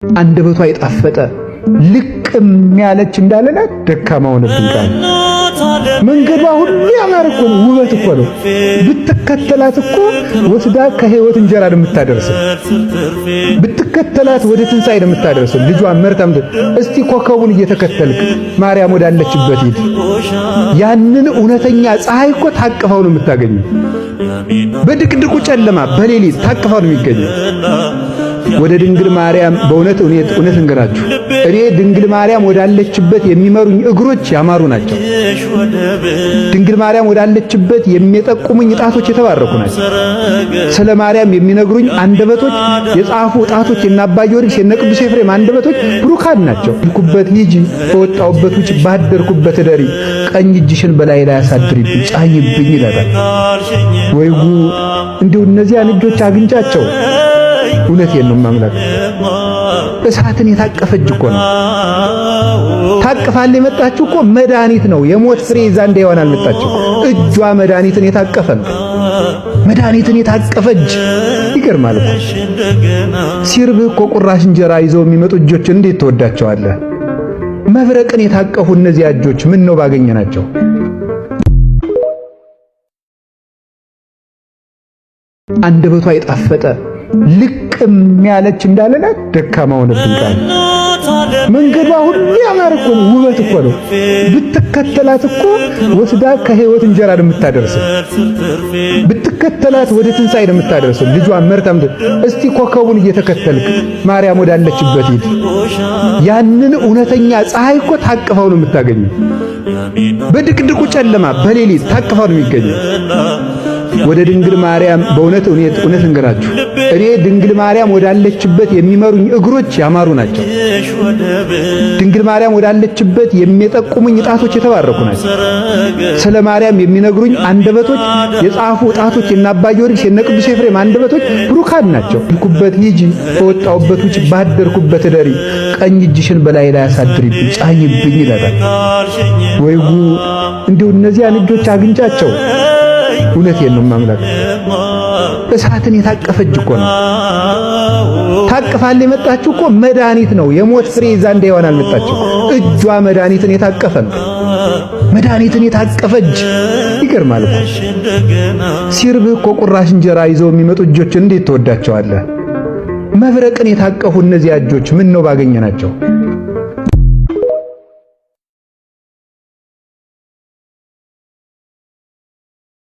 አንደበቷ የጣፈጠ ልቅም ያለች እንዳለና ደካማው ነብንቃል መንገዷ ሁሉ ያማረ እኮ ነው፣ ውበት እኮ ነው። ብትከተላት እኮ ወስዳ ከህይወት እንጀራ የምታደርስ ብትከተላት ወደ ትንሣኤ የምታደርስ ልጇን መርታም እስቲ ኮከቡን እየተከተልክ ማርያም ወዳለችበት ሂድ። ያንን እውነተኛ ፀሐይ እኮ ታቅፈው ነው የምታገኘው። በድቅድቁ ጨለማ በሌሊት ታቅፈው ነው የሚገኘው። ወደ ድንግል ማርያም በእውነት እንገራችሁ እኔ ድንግል ማርያም ወዳለችበት የሚመሩኝ እግሮች ያማሩ ናቸው። ድንግል ማርያም ወዳለችበት የሚጠቁሙኝ ጣቶች የተባረኩ ናቸው። ስለ ማርያም የሚነግሩኝ አንደበቶች የጻፉ ጣቶች እና አባ ጊዮርጊስ የነ ቅዱስ ኤፍሬም አንደበቶች ብሩካን ናቸው። ልኩበት ሂጂ በወጣውበት ውጭ ባደርኩበት ደሪ ቀኝ እጅሽን በላይ ላይ አሳድሪብኝ ጫኝብኝ ይላል። ወይ ጉድ! እንዲሁ እነዚያን እጆች አግኝቻቸው እውነቴን ነው ማምላክ እሳትን የታቀፈች እኮ ነው። ታቅፋል የመጣችው እኮ መድኃኒት ነው። የሞት ፍሬ ይዛ እንዳይሆን አልመጣችው። እጇ መድኃኒትን የታቀፈ ነው። መድኃኒትን የታቀፈች ይገርማል እኮ። ሲርብህ እኮ ቁራሽ እንጀራ ይዘው የሚመጡ እጆች እንዴት ትወዳቸዋለህ? መብረቅን የታቀፉ እነዚህ እጆች ምን ነው ባገኘናቸው። አንደበቷ የጣፈጠ ልቅም ያለች እንዳለና ደካማው ነብንቃል መንገዷ ሁሉ ያማረ እኮ ነው፣ ውበት እኮ ነው። ብትከተላት እኮ ወስዳ ከህይወት እንጀራ የምታደርስ ብትከተላት ወደ ትንሣኤ የምታደርስ ልጇን መርታም እስቲ ኮከቡን እየተከተልክ ማርያም ወዳለችበት ሂድ። ያንን እውነተኛ ፀሐይ እኮ ታቅፈው ነው የምታገኘው። በድቅድቁ ጨለማ በሌሊት ታቅፈው ነው የሚገኘው። ወደ ድንግል ማርያም በእውነት እንገራችሁ እኔ ድንግል ማርያም ወዳለችበት የሚመሩኝ እግሮች ያማሩ ናቸው። ድንግል ማርያም ወዳለችበት የሚጠቁሙኝ ጣቶች የተባረኩ ናቸው። ስለ ማርያም የሚነግሩኝ አንደበቶች የጻፉ ጣቶች እና አባ ጊዮርጊስ የነ ቅዱስ ኤፍሬም አንደበቶች ብሩካን ናቸው። ልኩበት ሂጂ በወጣውበት ውጭ ባደርኩበት ደሪ ቀኝ እጅሽን በላይ ላይ አሳድሪብኝ ጫኝብኝ ይላል። ወይ ጉድ! እንዲሁ እነዚያን እጆች አግኝቻቸው እውነቴን ነው ማምላክ እሳትን የታቀፈች እኮ ነው። ታቅፋል የመጣችው እኮ መድኃኒት ነው። የሞት ፍሬ ይዛ እንዳይሆን አልመጣችው። እጇ መድኃኒትን የታቀፈ ነው። መድኃኒትን የታቀፈች ይገርማል እኮ። ሲርብህ እኮ ቁራሽ እንጀራ ይዘው የሚመጡ እጆች እንዴት ትወዳቸዋለህ? መብረቅን የታቀፉ እነዚህ እጆች ምን ነው ባገኘናቸው።